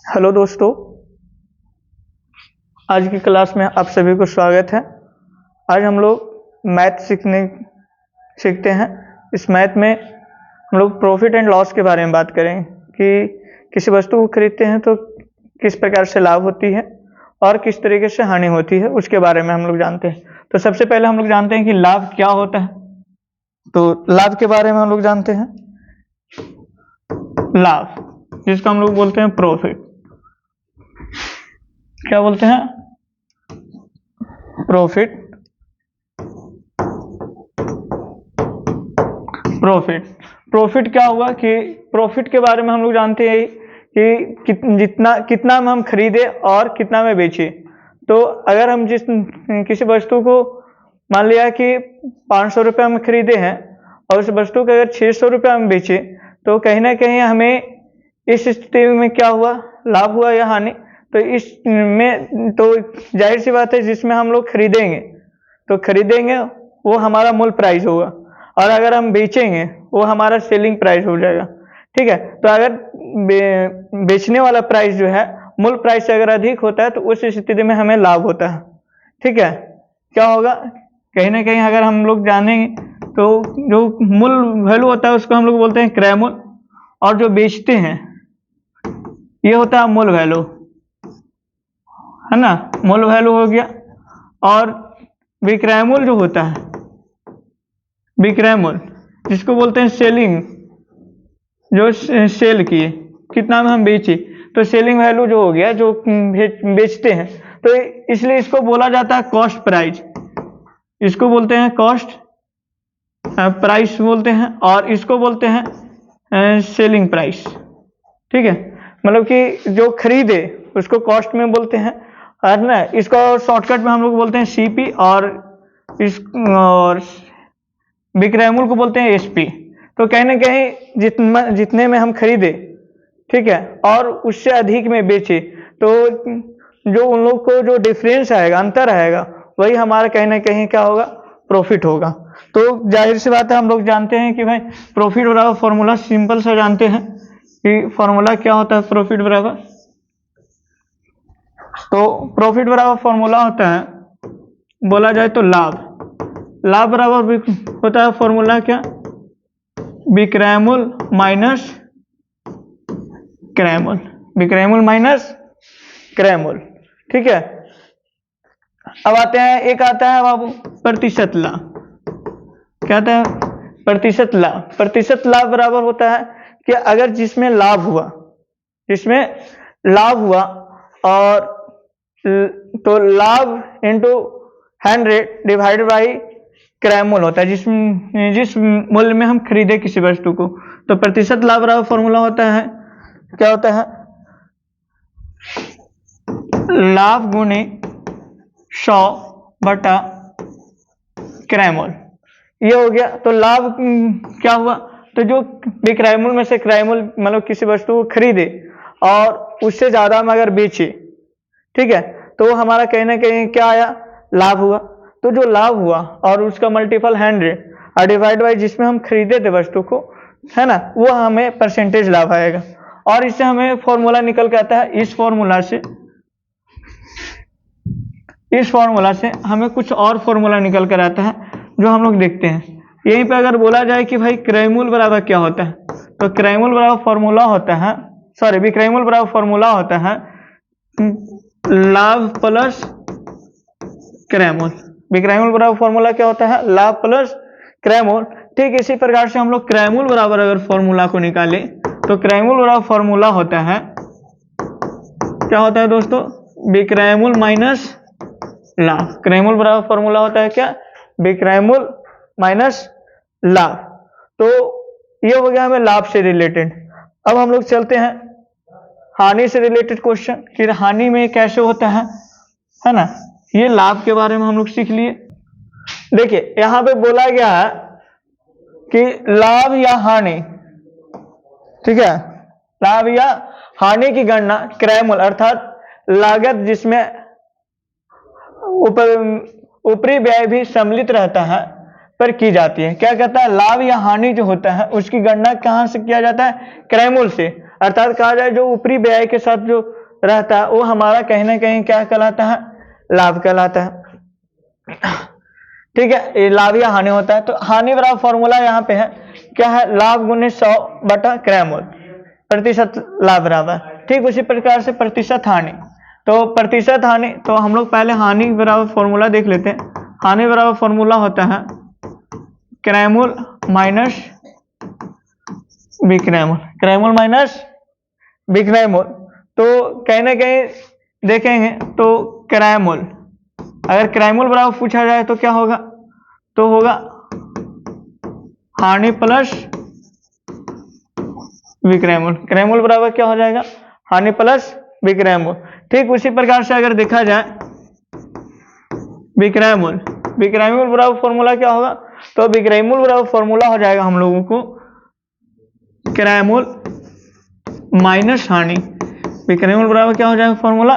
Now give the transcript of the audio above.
Hello दोस्तों, आज की क्लास में आप सभी को स्वागत है। आज हम लोग मैथ सीखते हैं। इस मैथ में हम लोग प्रॉफिट एंड लॉस के बारे में बात करेंगे कि किसी वस्तु को खरीदते हैं तो किस प्रकार से लाभ होती है और किस तरीके से हानि होती है, उसके बारे में हम लोग जानते हैं। तो सबसे पहले हम लोग जानते हैं कि लाभ क्या होता है। तो लाभ के बारे में हम लोग जानते हैं, लाभ जिसको हम लोग बोलते हैं प्रॉफिट। क्या बोलते हैं? प्रॉफिट। प्रॉफिट क्या हुआ कि प्रॉफिट के बारे में हम लोग जानते हैं कि कितना में हम खरीदे और कितना में बेचे। तो अगर हम किसी वस्तु को मान लिया कि 500 रुपये में खरीदे हैं और उस वस्तु को अगर 600 रुपये में बेचे, तो कहीं ना कहीं हमें इस स्थिति में क्या हुआ, लाभ हुआ या हानि। तो इसमें तो जाहिर सी बात है, जिसमें हम लोग खरीदेंगे वो हमारा मूल प्राइस होगा, और अगर हम बेचेंगे वो हमारा सेलिंग प्राइस हो जाएगा। ठीक है। तो अगर बेचने वाला प्राइस जो है मूल प्राइस से अगर अधिक होता है तो उस स्थिति में हमें लाभ होता है। ठीक है। क्या होगा, कहीं ना कहीं अगर हम लोग जानेंगे तो जो मूल वैल्यू होता है उसको हम लोग बोलते हैं क्रय मूल्य, और जो बेचते हैं ये होता है मूल वैल्यू, है ना। मूल वैल्यू हो गया। और विक्रय मूल्य जो होता है, विक्रय मूल्य जिसको बोलते हैं सेलिंग, जो सेल किए, कितना में हम बेचे, तो सेलिंग वैल्यू जो हो गया, जो बेचते हैं, तो इसलिए इसको बोला जाता है कॉस्ट प्राइस। इसको बोलते हैं कॉस्ट प्राइस बोलते हैं, और इसको बोलते हैं सेलिंग प्राइस। ठीक है। मतलब कि जो खरीदे उसको कॉस्ट में बोलते हैं, और ना इसको शॉर्टकट में हम लोग बोलते हैं सीपी, और विक्रय मूल्य को बोलते हैं एसपी। तो कहीं ना कहीं जितने में हम खरीदे, ठीक है, और उससे अधिक में बेचे, तो जो उन लोग को जो डिफरेंस आएगा, अंतर आएगा, वही हमारा कहीं ना कहीं क्या होगा, प्रॉफिट होगा। तो जाहिर सी बात है, हम लोग जानते हैं कि भाई प्रॉफिट बराबर फॉर्मूला सिंपल सा जानते हैं कि फॉर्मूला क्या होता है प्रॉफिट बराबर। तो प्रॉफिट बराबर फॉर्मूला होता है, बोला जाए तो लाभ बराबर होता है फॉर्मूला क्या, विक्रय मूल्य माइनस क्रय मूल्य, विक्रय मूल्य माइनस क्रय मूल्य। ठीक है। अब आते हैं, एक आता है बाबू प्रतिशत लाभ। क्या आता है? प्रतिशत लाभ। प्रतिशत लाभ बराबर होता है कि अगर जिसमें लाभ हुआ और तो लाभ इंटू 100 डिवाइडेड बाई क्रय मूल्य होता है, जिस मूल्य में हम खरीदे किसी वस्तु को। तो प्रतिशत लाभ बराबर फॉर्मूला होता है, क्या होता है, लाभ गुणे 100 बटा क्रय मूल्य। ये हो गया। तो लाभ क्या हुआ, तो जो विक्रय मूल्य में से क्रय मूल्य, मतलब किसी वस्तु को खरीदे और उससे ज्यादा में अगर बेचे, ठीक है, तो हमारा कहीं ना कहीं क्या आया, लाभ हुआ। तो जो लाभ हुआ और उसका मल्टीपल 100 और डिवाइड बाई जिसमें हम खरीदे थे वस्तु को, है ना, वो हमें परसेंटेज लाभ आएगा। और इससे हमें फॉर्मूला निकल के आता है। इस फॉर्मूला से हमें कुछ और फॉर्मूला निकल कर आता है, जो हम लोग देखते हैं। यहीं पे अगर बोला जाए कि भाई क्रय मूल्य बराबर क्या होता है, तो क्रय मूल्य बराबर फॉर्मूला होता है, विक्रय मूल्य बराबर फॉर्मूला होता है लाभ प्लस क्रय मूल्य। विक्रय मूल्य बराबर फॉर्मूला क्या होता है, लाभ प्लस क्रय मूल्य। ठीक इसी प्रकार से हम लोग क्रय मूल्य बराबर अगर फॉर्मूला को निकाले, तो क्रय मूल्य बराबर फॉर्मूला होता है, क्या होता है दोस्तों, विक्रय मूल्य माइनस लाभ। क्रय मूल्य बराबर फॉर्मूला होता है क्या, विक्रय मूल्य माइनस लाभ। तो ये हो गया हमें लाभ से रिलेटेड। अब हम लोग चलते हैं हानि से रिलेटेड क्वेश्चन, कि हानि में कैसे होता है ना। ये लाभ के बारे में हम लोग सीख लिए। देखिए यहां पे बोला गया है कि लाभ या हानि, ठीक है, लाभ या हानि की गणना क्रय मूल्य अर्थात लागत जिसमें ऊपरी व्यय भी सम्मिलित रहता है पर की जाती है। क्या कहता है, लाभ या हानि जो होता है उसकी गणना कहां से किया जाता है, क्रय मूल्य से। अर्थात कहा जाए जो ऊपरी व्यय के साथ जो रहता है वो हमारा कहीं ना कहीं क्या कहलाता है, लाभ कहलाता है। ठीक है, ये लाभ या हानि होता है। तो हानि बराबर फॉर्मूला यहाँ पे है क्या है, लाभ गुने 100 बटा क्रय मूल्य, प्रतिशत लाभ बराबर। ठीक उसी प्रकार से प्रतिशत हानि, तो प्रतिशत हानि, तो हम लोग पहले हानि बराबर फॉर्मूला देख लेते हैं। हानि बराबर फॉर्मूला होता है क्रय मूल्य माइनस विक्रय मूल्य, क्रय मूल्य माइनस विक्रय मूल्य। तो कहीं ना कहीं देखेंगे तो क्रय मूल्य, अगर क्रय मूल्य बराबर पूछा जाए तो क्या होगा, तो होगा हानि प्लस विक्रय मूल्य। क्रय मूल्य बराबर क्या हो जाएगा, हानि प्लस विक्रय मूल्य। ठीक उसी प्रकार से अगर देखा जाए विक्रय मूल्य, विक्रय मूल्य बराबर फॉर्मूला क्या होगा, तो विक्रय मूल्य बराबर फॉर्मूला हो जाएगा हम लोगों को क्रय मूल्य माइनस हानि। विक्रय मूल्य बराबर क्या हो जाएगा फॉर्मूला,